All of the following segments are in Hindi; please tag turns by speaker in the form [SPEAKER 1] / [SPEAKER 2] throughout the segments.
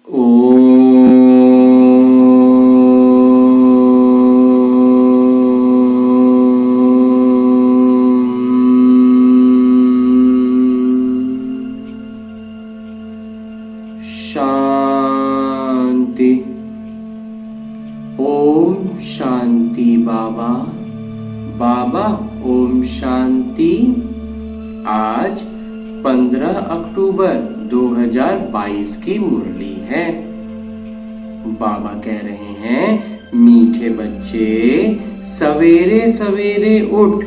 [SPEAKER 1] शांति। ओम शांति बाबा। बाबा ओम शांति। आज 15 अक्टूबर 2022 की मुरली है। बाबा कह रहे हैं, मीठे बच्चे सवेरे सवेरे उठ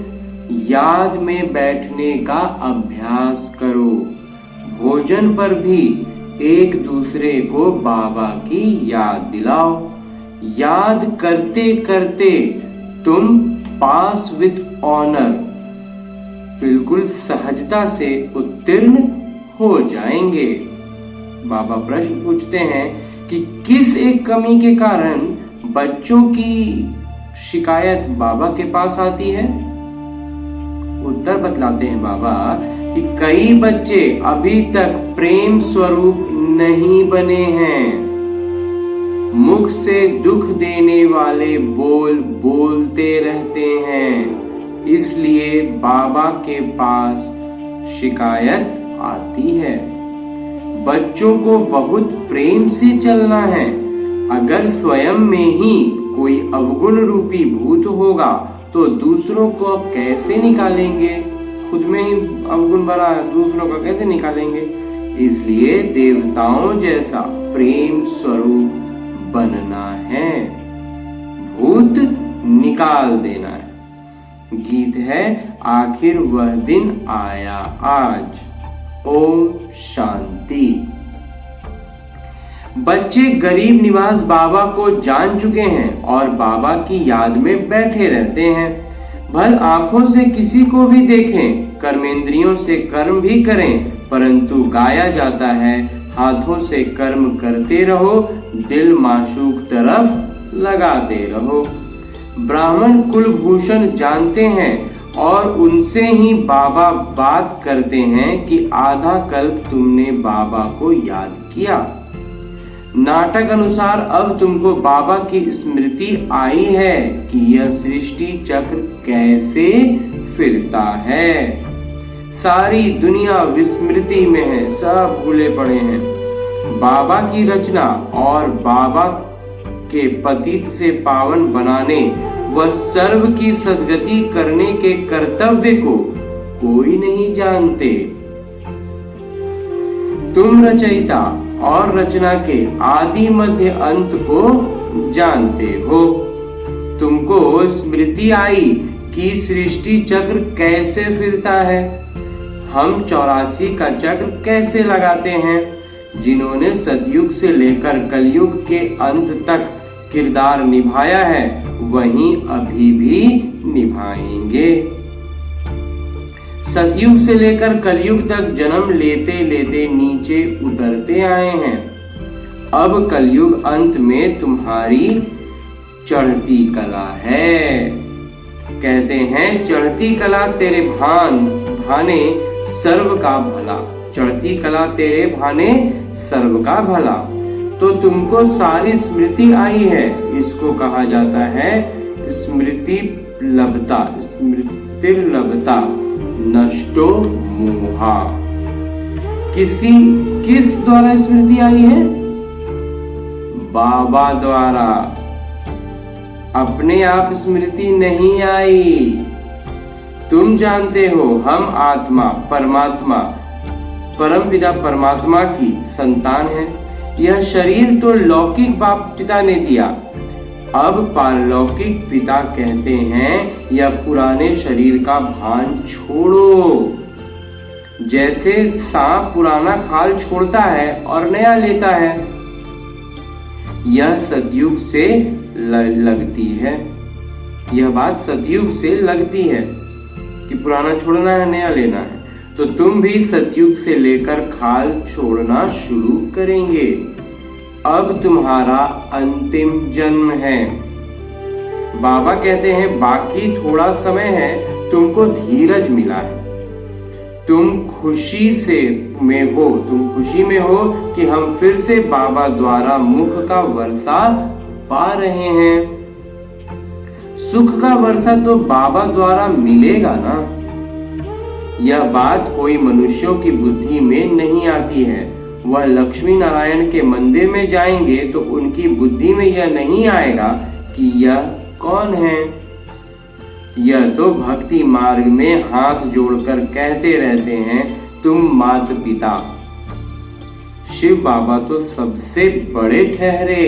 [SPEAKER 1] याद में बैठने का अभ्यास करो। भोजन पर भी एक दूसरे को बाबा की याद दिलाओ। याद करते करते तुम पास विद ऑनर बिल्कुल सहजता से उत्तीर्ण हो जाएंगे। बाबा प्रश्न पूछते हैं कि किस एक कमी के कारण बच्चों की शिकायत बाबा के पास आती है। उत्तर बतलाते हैं बाबा कि कई बच्चे अभी तक प्रेम स्वरूप नहीं बने हैं। मुख से दुख देने वाले बोल बोलते रहते हैं, इसलिए बाबा के पास शिकायत आती है। बच्चों को बहुत प्रेम से चलना है। अगर स्वयं में ही कोई अवगुण रूपी भूत होगा तो दूसरों को कैसे निकालेंगे। खुद में ही अवगुण भरा है, दूसरों को कैसे निकालेंगे। इसलिए देवताओं जैसा प्रेम स्वरूप बनना है, भूत निकाल देना है। गीत है, आखिर वह दिन आया आज। ओम शांति। बच्चे गरीब निवास बाबा को जान चुके हैं और बाबा की याद में बैठे रहते हैं। भल आंखों से किसी को भी देखें, कर्मेंद्रियों से कर्म भी करें, परंतु गाया जाता है, हाथों से कर्म करते रहो, दिल माशूक तरफ लगाते रहो। ब्राह्मण कुलभूषण जानते हैं और उनसे ही बाबा बात करते हैं कि आधा कल्प तुमने बाबा को याद किया। नाटक अनुसार अब तुमको बाबा की स्मृति आई है कि यह सृष्टि चक्र कैसे फिरता है। सारी दुनिया विस्मृति में है, सब भूले पड़े हैं। बाबा की रचना और बाबा के पतित से पावन बनाने व सर्व की सद्गति करने के कर्तव्य को कोई नहीं जानते। तुम रचयिता और रचना के आदि मध्य अंत को जानते हो। तुमको स्मृति आई कि सृष्टि चक्र कैसे फिरता है। हम 84 का चक्र कैसे लगाते हैं। जिन्होंने सतयुग से लेकर कलयुग के अंत तक किरदार निभाया है, वहीं अभी भी निभाएंगे। सतयुग से लेकर कलयुग तक जन्म लेते लेते नीचे उतरते आए हैं। अब कलयुग अंत में तुम्हारी चढ़ती कला है। कहते हैं, चढ़ती कला तेरे भाने सर्व का भला। चढ़ती कला तेरे भाने सर्व का भला। तो तुमको सारी स्मृति आई है। इसको कहा जाता है स्मृति लभता। स्मृति लभता नष्टो मोहा। किस द्वारा स्मृति आई है? बाबा द्वारा। अपने आप स्मृति नहीं आई। तुम जानते हो, हम आत्मा परमात्मा परमपिता परमात्मा की संतान है। यह शरीर तो लौकिक बाप पिता ने दिया। अब पारलौकिक पिता कहते हैं, यह पुराने शरीर का भान छोड़ो। जैसे सांप पुराना खाल छोड़ता है और नया लेता है, यह सतयुग से लगती है। यह बात सतयुग से लगती है कि पुराना छोड़ना है, नया लेना है। तो तुम भी सतयुग से लेकर खाल छोड़ना शुरू करेंगे। अब तुम्हारा अंतिम जन्म है। बाबा कहते हैं, बाकी थोड़ा समय है, तुमको धीरज मिला है। तुम खुशी में हो कि हम फिर से बाबा द्वारा मुख का वर्षा पा रहे हैं। सुख का वर्षा तो बाबा द्वारा मिलेगा ना। यह बात कोई मनुष्यों की बुद्धि में नहीं आती है। वह लक्ष्मी नारायण के मंदिर में जाएंगे तो उनकी बुद्धि में यह नहीं आएगा कि यह कौन है। यह तो भक्ति मार्ग में हाथ जोड़कर कहते रहते हैं, तुम माता पिता। शिव बाबा तो सबसे बड़े ठहरे।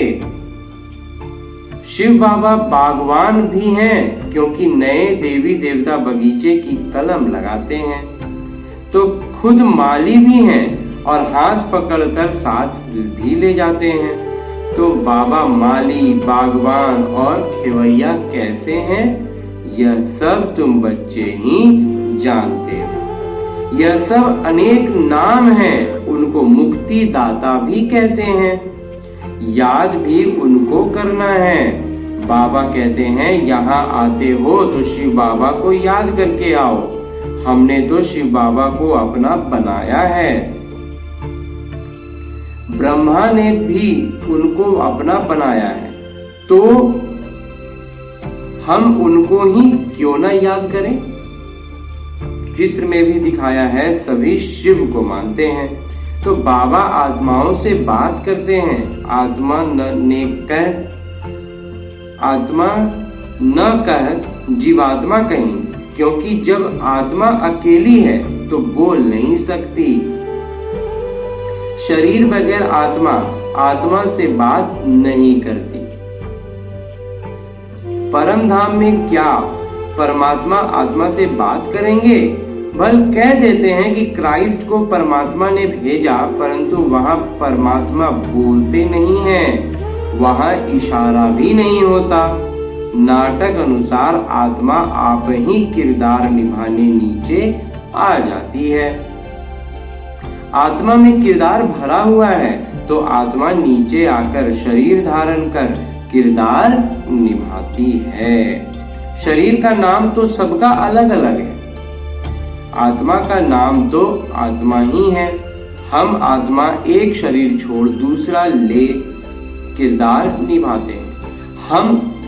[SPEAKER 1] शिव बाबा बागवान भी हैं, क्योंकि नए देवी देवता बगीचे की कलम लगाते हैं, तो खुद माली भी हैं और हाथ पकड़कर साथ भी ले जाते हैं। तो बाबा माली, बागवान और खेवैया कैसे हैं, यह सब तुम बच्चे ही जानते हो। यह सब अनेक नाम हैं, उनको मुक्ति दाता भी कहते हैं। याद भी उनको करना है। बाबा कहते हैं, यहाँ आते हो तो शिव बाबा को याद करके आओ। हमने तो शिव बाबा को अपना बनाया है। ब्रह्मा ने भी उनको अपना बनाया है, तो हम उनको ही क्यों ना याद करें। चित्र में भी दिखाया है, सभी शिव को मानते हैं। तो बाबा आत्माओं से बात करते हैं। आत्मा न कह जीवात्मा कहीं, क्योंकि जब आत्मा अकेली है तो बोल नहीं सकती। शरीर बगैर आत्मा से बात नहीं करती। परम धाम में क्या परमात्मा आत्मा से बात करेंगे? बल कह देते हैं कि क्राइस्ट को परमात्मा ने भेजा, परंतु वहां परमात्मा बोलते नहीं हैं, वहां इशारा भी नहीं होता। नाटक अनुसार आत्मा आप ही किरदार निभाने नीचे आ जाती है। आत्मा में किरदार भरा हुआ है, तो आत्मा नीचे आकर शरीर धारण कर किरदार निभाती है। शरीर का नाम तो सबका अलग अलग है। आत्मा का नाम तो आत्मा ही है। हम आत्मा एक शरीर छोड़ दूसरा ले किरदार निभाते हैं।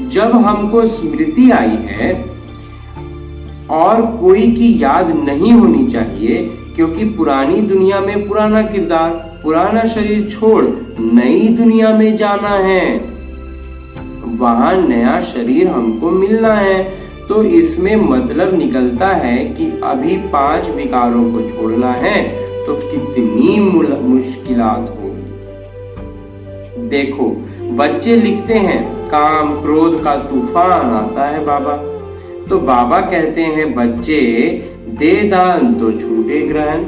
[SPEAKER 1] जब हमको स्मृति आई है और कोई की याद नहीं होनी चाहिए, क्योंकि पुरानी दुनिया में पुराना किरदार, पुराना शरीर छोड़ नई दुनिया में जाना है, वहां नया शरीर हमको मिलना है। तो इसमें मतलब निकलता है कि अभी 5 विकारों को छोड़ना है तो कितनी मुश्किलात होगी। देखो, बच्चे लिखते हैं, काम क्रोध का तूफान आता है बाबा। तो बाबा कहते हैं, बच्चे दे दान तो छूटे ग्रहण।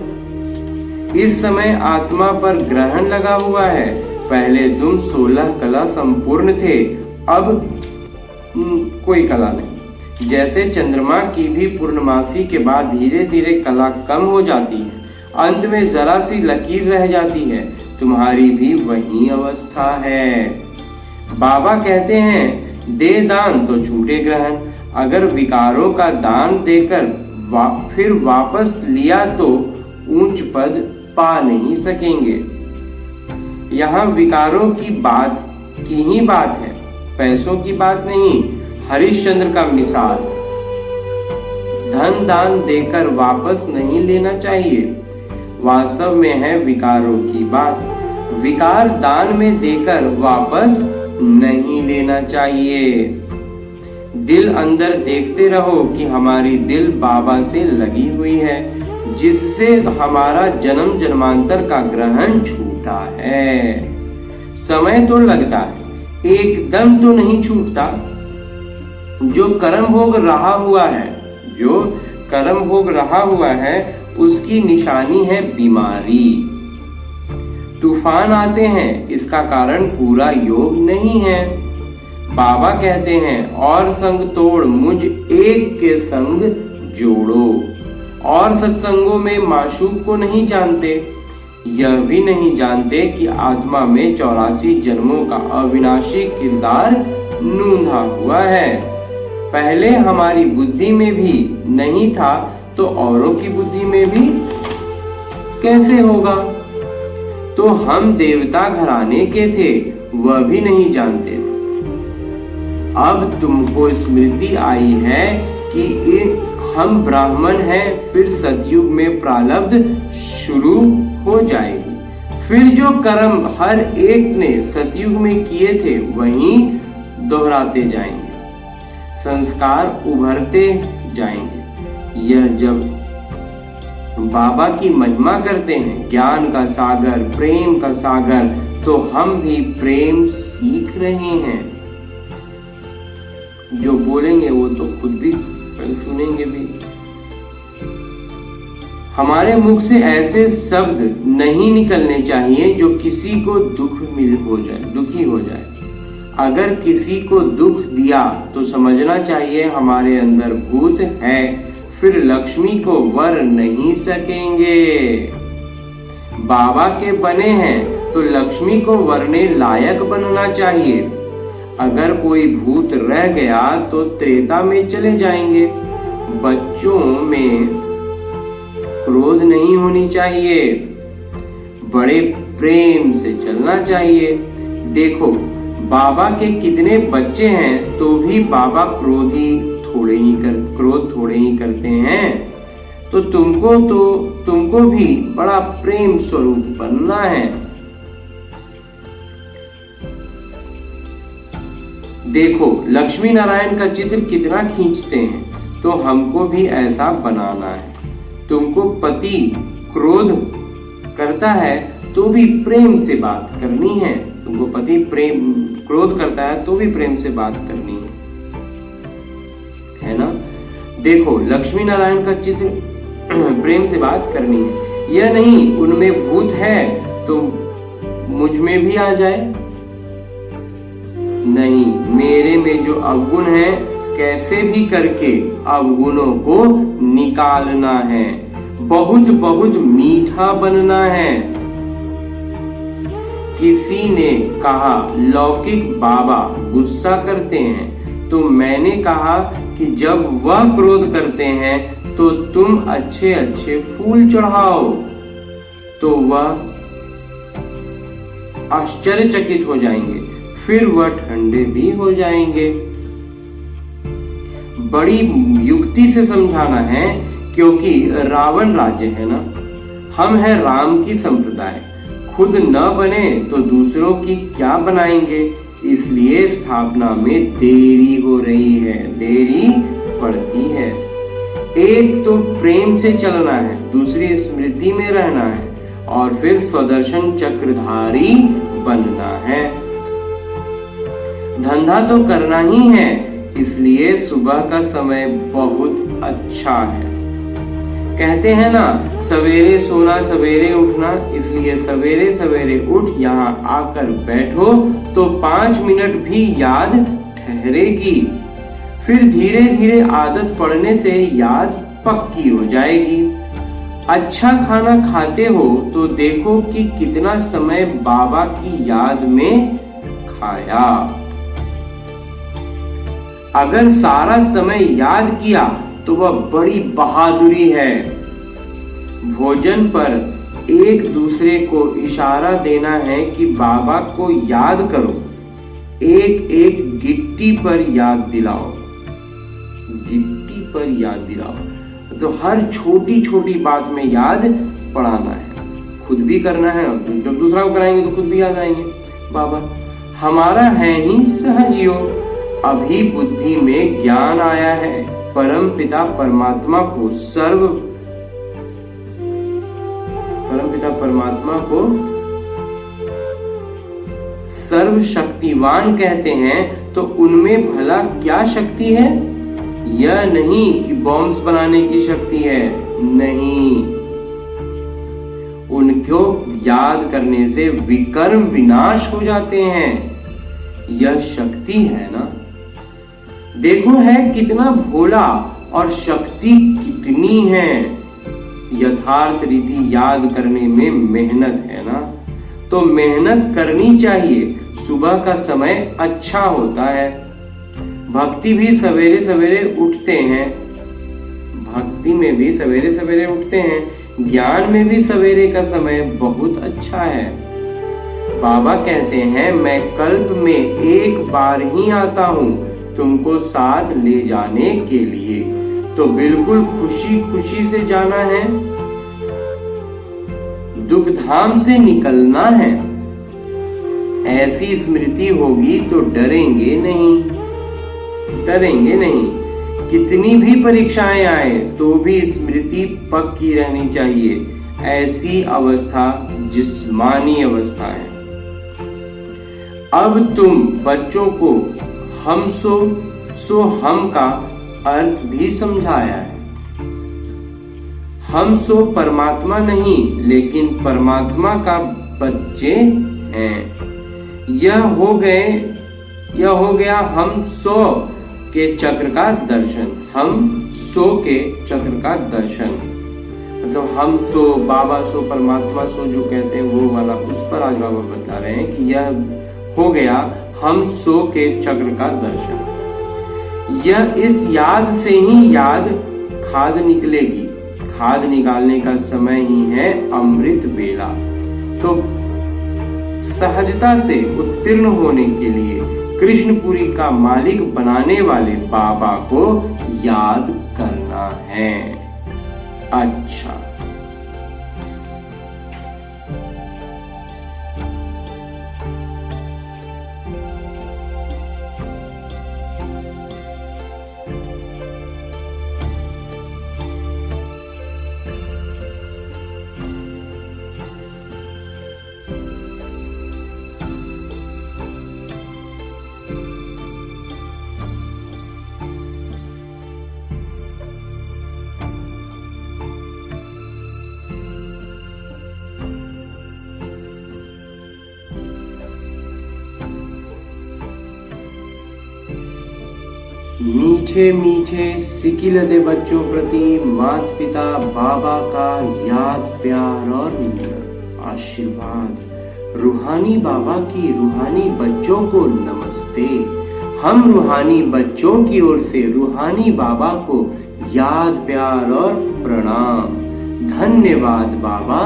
[SPEAKER 1] इस समय आत्मा पर ग्रहण लगा हुआ है। पहले तुम 16 कला संपूर्ण थे, अब कोई कला नहीं। जैसे चंद्रमा की भी पूर्णमासी के बाद धीरे धीरे कला कम हो जाती है, अंत में जरा सी लकीर रह जाती है, तुम्हारी भी वही अवस्था है। बाबा कहते हैं, दे दान तो छूटे ग्रहण। अगर विकारों का दान देकर फिर वापस लिया तो ऊंच पद पा नहीं सकेंगे। यहाँ विकारों की ही बात है, पैसों की बात नहीं। हरिश्चंद्र का मिसाल, धन दान देकर वापस नहीं लेना चाहिए, वास्तव में है विकारों की बात। विकार दान में देकर वापस नहीं लेना चाहिए। दिल अंदर देखते रहो कि हमारी दिल बाबा से लगी हुई है, जिससे हमारा जन्म जन्मांतर का ग्रहण छूटा है। समय तो लगता है, एकदम तो नहीं छूटता। जो कर्म भोग रहा हुआ है उसकी निशानी है बीमारी। तूफान आते हैं, इसका कारण पूरा योग नहीं है। बाबा कहते हैं, और संग तोड़ मुझ एक के संग जोड़ो। और सत्संगों में माशूक को नहीं जानते, यह भी नहीं जानते कि आत्मा में 84 जन्मों का अविनाशी किरदार नूंधा हुआ है। पहले हमारी बुद्धि में भी नहीं था, तो औरों की बुद्धि में भी कैसे होगा? तो हम देवता घराने के थे, वह भी नहीं जानते थे। अब तुमको स्मृति आई है कि हम ब्राह्मण हैं, फिर सतयुग में प्रारब्ध शुरू हो जाएगी। फिर जो कर्म हर एक ने सतयुग में किए थे वहीं दोहराते जाएंगे, संस्कार उभरते जाएंगे। यह जब बाबा की महिमा करते हैं, ज्ञान का सागर, प्रेम का सागर, तो हम भी प्रेम सीख रहे हैं। जो बोलेंगे वो तो खुद भी सुनेंगे भी। हमारे मुख से ऐसे शब्द नहीं निकलने चाहिए जो किसी को दुखी हो जाए। अगर किसी को दुख दिया तो समझना चाहिए हमारे अंदर भूत है, फिर लक्ष्मी को वर नहीं सकेंगे। बाबा के बने हैं तो लक्ष्मी को वरने लायक बनना चाहिए। अगर कोई भूत रह गया तो त्रेता में चले जाएंगे। बच्चों में क्रोध नहीं होनी चाहिए, बड़े प्रेम से चलना चाहिए। देखो बाबा के कितने बच्चे हैं तो भी बाबा क्रोध थोड़े ही करते हैं। तो तुमको भी बड़ा प्रेम स्वरूप बनना है। देखो लक्ष्मी नारायण का चित्र कितना खींचते हैं, तो हमको भी ऐसा बनाना है। तुमको पति क्रोध करता है तो भी प्रेम से बात करनी है। तुमको पति क्रोध करता है तो भी प्रेम से बात करनी है ना। देखो लक्ष्मी नारायण का चित्र प्रेम से बात करनी है। यह नहीं उनमें भूत है तो मुझ में भी आ जाए, नहीं, मेरे में जो अवगुण है कैसे भी करके अवगुणों को निकालना है। बहुत बहुत मीठा बनना है। किसी ने कहा लौकिक बाबा गुस्सा करते हैं, तो मैंने कहा कि जब वह क्रोध करते हैं तो तुम अच्छे अच्छे फूल चढ़ाओ, तो वह आश्चर्यचकित हो जाएंगे, फिर वह ठंडे भी हो जाएंगे। बड़ी युक्ति से समझाना है, क्योंकि रावण राज्य है ना। हम हैं राम की संप्रदाय, खुद न बने तो दूसरों की क्या बनाएंगे। इसलिए स्थापना में देरी हो रही है, देरी पड़ती है। एक तो प्रेम से चलना है, दूसरी स्मृति में रहना है, और फिर स्वदर्शन चक्रधारी बनना है। धंधा तो करना ही है, इसलिए सुबह का समय बहुत अच्छा है। कहते हैं ना सवेरे सोना सवेरे उठना, इसलिए सवेरे सवेरे उठ यहाँ आकर बैठो तो 5 मिनट भी याद ठहरेगी। फिर धीरे धीरे आदत पड़ने से याद पक्की हो जाएगी। अच्छा खाना खाते हो तो देखो कि कितना समय बाबा की याद में खाया। अगर सारा समय याद किया तो वह बड़ी बहादुरी है। भोजन पर एक दूसरे को इशारा देना है कि बाबा को याद करो। एक एक गिट्टी पर याद दिलाओ, गिट्टी पर याद दिलाओ। तो हर छोटी छोटी बात में याद पड़ाना है, खुद भी करना है, और जब दूसरा को कराएंगे तो खुद भी याद आएंगे। बाबा हमारा है ही सहज योग, अभी बुद्धि में ज्ञान आया है। परम पिता परमात्मा को सर्वशक्तिवान कहते हैं, तो उनमें भला क्या शक्ति है? यह नहीं कि बॉम्ब्स बनाने की शक्ति है, नहीं। उनको याद करने से विकर्म विनाश हो जाते हैं, यह शक्ति है ना। देखो है कितना भोला और शक्ति कितनी है। यथार्थ रीति याद करने में मेहनत है ना, तो मेहनत करनी चाहिए। सुबह का समय अच्छा होता है। भक्ति भी सवेरे सवेरे उठते हैं, भक्ति में भी सवेरे सवेरे उठते हैं, ज्ञान में भी सवेरे का समय बहुत अच्छा है। बाबा कहते हैं, मैं कल्प में एक बार ही आता हूँ तुमको साथ ले जाने के लिए, तो बिल्कुल खुशी खुशी से जाना है, दुख धाम से निकलना है। ऐसी स्मृति होगी तो डरेंगे नहीं, डरेंगे नहीं। कितनी भी परीक्षाएं आए तो भी स्मृति पक्की रहनी चाहिए। ऐसी अवस्था जिस्मानी अवस्था है। अब तुम बच्चों को हम सो हम का अर्थ भी समझाया है। हम सो परमात्मा नहीं, लेकिन परमात्मा का बच्चे हैं। यह हो गया हम सो के चक्र का दर्शन। हम सो के चक्र का दर्शन मतलब हम सो, बाबा सो, परमात्मा सो जो कहते हैं वो वाला, उस पर आज बाबा बता रहे हैं कि यह हो गया हम सो के चक्र का दर्शन। यह इस याद से ही याद खाद निकलेगी। खाद निकालने का समय ही है अमृत बेला। तो सहजता से उत्तीर्ण होने के लिए कृष्णपुरी का मालिक बनाने वाले बाबा को याद करना है। अच्छा, मीठे मीठे सिकिलदे बच्चों प्रति माता पिता बाबा का याद, प्यार और आशीर्वाद। रूहानी बाबा की रूहानी बच्चों को नमस्ते। हम रूहानी बच्चों की ओर से रूहानी बाबा को याद, प्यार और प्रणाम। धन्यवाद बाबा,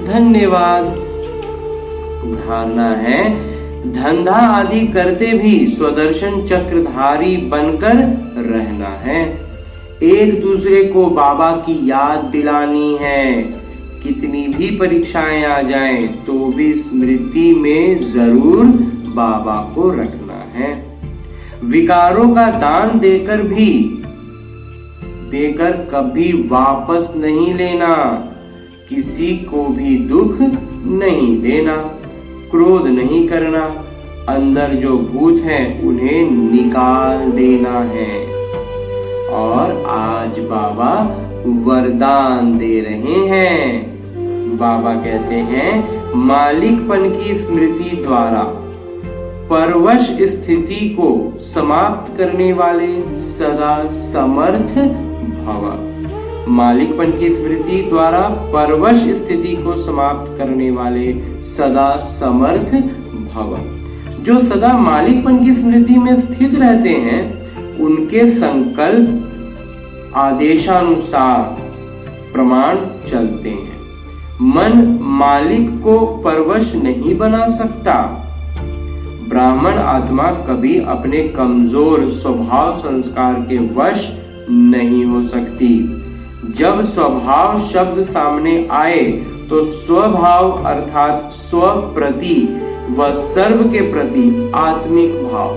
[SPEAKER 1] धन्यवाद। धारणा है, धंधा आदि करते भी स्वदर्शन चक्रधारी बनकर रहना है। एक दूसरे को बाबा की याद दिलानी है। कितनी भी परीक्षाएं आ जाएं तो भी स्मृति में जरूर बाबा को रखना है। विकारों का दान देकर कभी वापस नहीं लेना। किसी को भी दुख नहीं देना, क्रोध नहीं करना। अंदर जो भूत हैं उन्हें निकाल देना है। और आज बाबा वरदान दे रहे हैं। बाबा कहते हैं, मालिकपन की स्मृति द्वारा परवश स्थिति को समाप्त करने वाले सदा समर्थ भव। मालिकपन की स्मृति द्वारा परवश स्थिति को समाप्त करने वाले सदा समर्थ भव। जो सदा मालिकपन की स्मृति में स्थित रहते हैं उनके संकल्प आदेशानुसार प्रमाण चलते हैं। मन मालिक को परवश नहीं बना सकता। ब्राह्मण आत्मा कभी अपने कमजोर स्वभाव संस्कार के वश नहीं हो सकती। जब स्वभाव शब्द सामने आए तो स्वभाव अर्थात स्व प्रति व सर्व के प्रति आत्मिक भाव,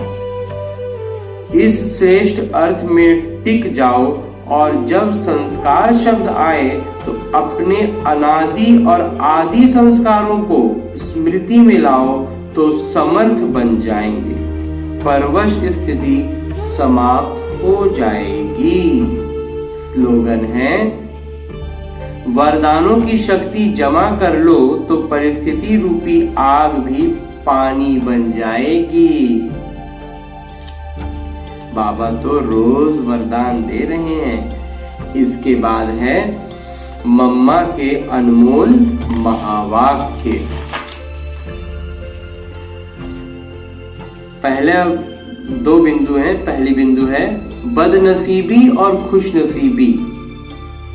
[SPEAKER 1] इस श्रेष्ठ अर्थ में टिक जाओ। और जब संस्कार शब्द आए तो अपने अनादि और आदि संस्कारों को स्मृति में लाओ तो समर्थ बन जाएंगे। परवश स्थिति समाप्त हो जाएगी। स्लोगन है, वरदानों की शक्ति जमा कर लो तो परिस्थिति रूपी आग भी पानी बन जाएगी। बाबा तो रोज वरदान दे रहे हैं। इसके बाद है मम्मा के अनमोल महावाक्य। पहले दो बिंदु हैं। पहली बिंदु है बदनसीबी और खुशनसीबी।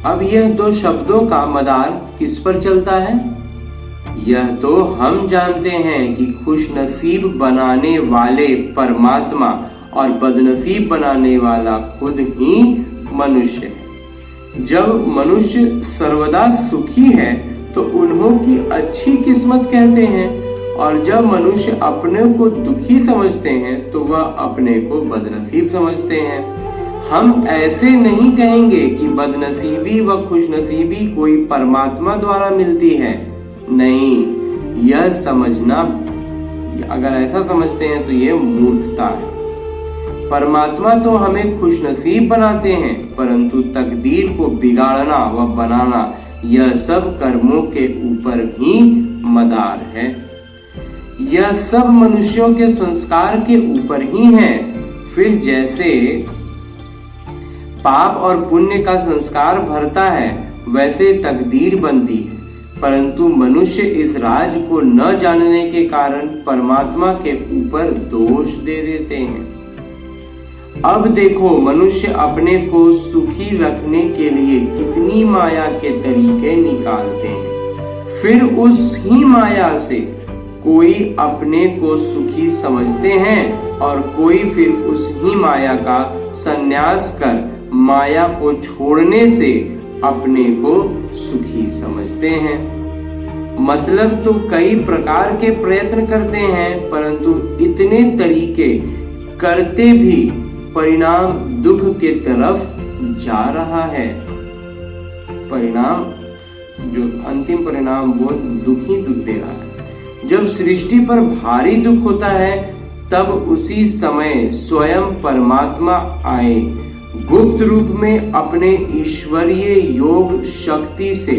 [SPEAKER 1] अब यह दो शब्दों का मदार किस पर चलता है? यह तो हम जानते हैं कि खुशनसीब बनाने वाले परमात्मा और बदनसीब बनाने वाला खुद ही मनुष्य है। जब मनुष्य सर्वदा सुखी है तो उन्हों की अच्छी किस्मत कहते हैं, और जब मनुष्य अपने को दुखी समझते हैं तो वह अपने को बदनसीब समझते हैं। हम ऐसे नहीं कहेंगे कि बदनसीबी व खुशनसीबी कोई परमात्मा द्वारा मिलती है। नहीं, यह समझना, अगर ऐसा समझते हैं तो यह मूर्खता है। परमात्मा तो हमें खुशनसीब बनाते हैं, परंतु तकदीर को बिगाड़ना व बनाना यह सब कर्मों के ऊपर ही मदार है। यह सब मनुष्यों के संस्कार के ऊपर ही है। फिर जैसे पाप और पुण्य का संस्कार भरता है वैसे तकदीर बनती है, परंतु मनुष्य इस राज को न जानने के कारण परमात्मा के ऊपर दोष दे देते हैं। अब देखो, मनुष्य अपने को सुखी रखने के लिए कितनी माया के तरीके निकालते हैं। फिर उस ही माया से कोई अपने को सुखी समझते हैं और कोई फिर उस ही माया का संन्यास कर माया को छोड़ने से अपने को सुखी समझते हैं। मतलब तो कई प्रकार के प्रयत्न करते हैं, परंतु इतने तरीके करते भी परिणाम दुख के तरफ जा रहा है। परिणाम, जो अंतिम परिणाम, वो दुख ही दुख दे रहा है। जब सृष्टि पर भारी दुख होता है तब उसी समय स्वयं परमात्मा आए, गुप्त रूप में अपने ईश्वरीय योग शक्ति से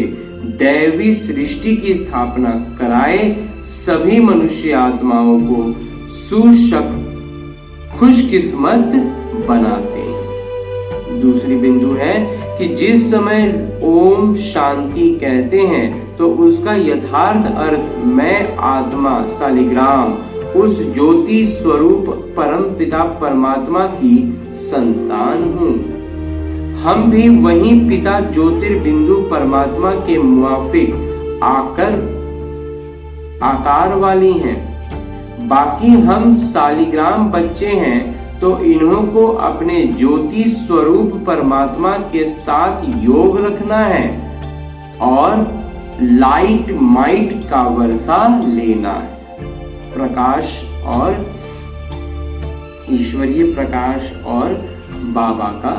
[SPEAKER 1] दैवी सृष्टि की स्थापना कराए, सभी मनुष्य आत्माओं को खुशकिस्मत बनाते हैं। दूसरी बिंदु है कि जिस समय ओम शांति कहते हैं तो उसका यथार्थ अर्थ मैं आत्मा शालिग्राम उस ज्योति स्वरूप परम पिता परमात्मा की संतान हूँ। हम भी वही पिता ज्योतिर्बिंदु परमात्मा के मुआफिक आकार वाली हैं। बाकी हम शालिग्राम बच्चे हैं, तो इन्हों को अपने ज्योति स्वरूप परमात्मा के साथ योग रखना है और लाइट माइट का वर्षा लेना है। प्रकाश और ईश्वरीय प्रकाश और बाबा का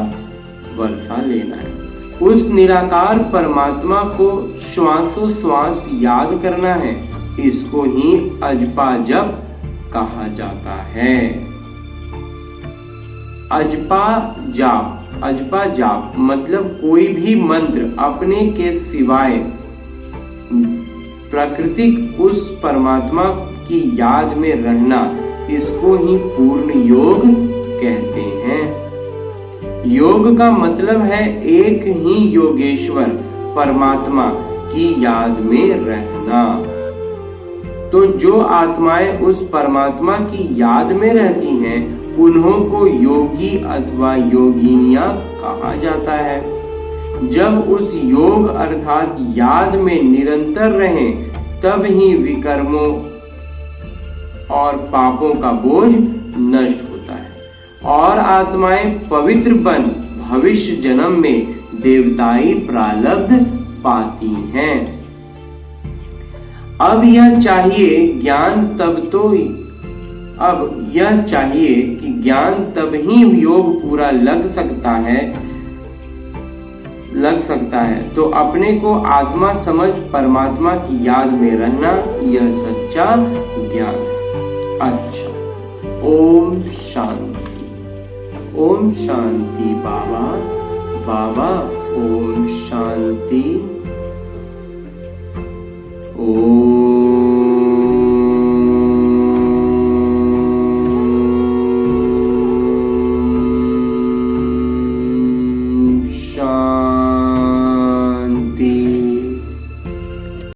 [SPEAKER 1] वर्षा लेना है। उस निराकार परमात्मा को श्वासोश्वास याद करना है। इसको ही अजपा जप कहा जाता है। अजपा जाप मतलब कोई भी मंत्र अपने के सिवाय प्राकृतिक उस परमात्मा की याद में रहना, इसको ही पूर्ण योग कहते हैं। योग का मतलब है एक ही योगेश्वर परमात्मा की याद में रहना। तो जो आत्माएं उस परमात्मा की याद में रहती हैं, उन्हों को योगी अथवा योगिनियां कहा जाता है। जब उस योग अर्थात याद में निरंतर रहें, तब ही विकर्मों और पापों का बोझ नष्ट होता है और आत्माएं पवित्र बन भविष्य जन्म में देवताई प्रारब्ध पाती हैं। अब यह चाहिए कि ज्ञान तब ही योग पूरा लग सकता है तो अपने को आत्मा समझ परमात्मा की याद में रहना, यह सच्चा ज्ञान है। अच्छा, ओम शांति। ओम शांति बाबा ओम शांति। ओम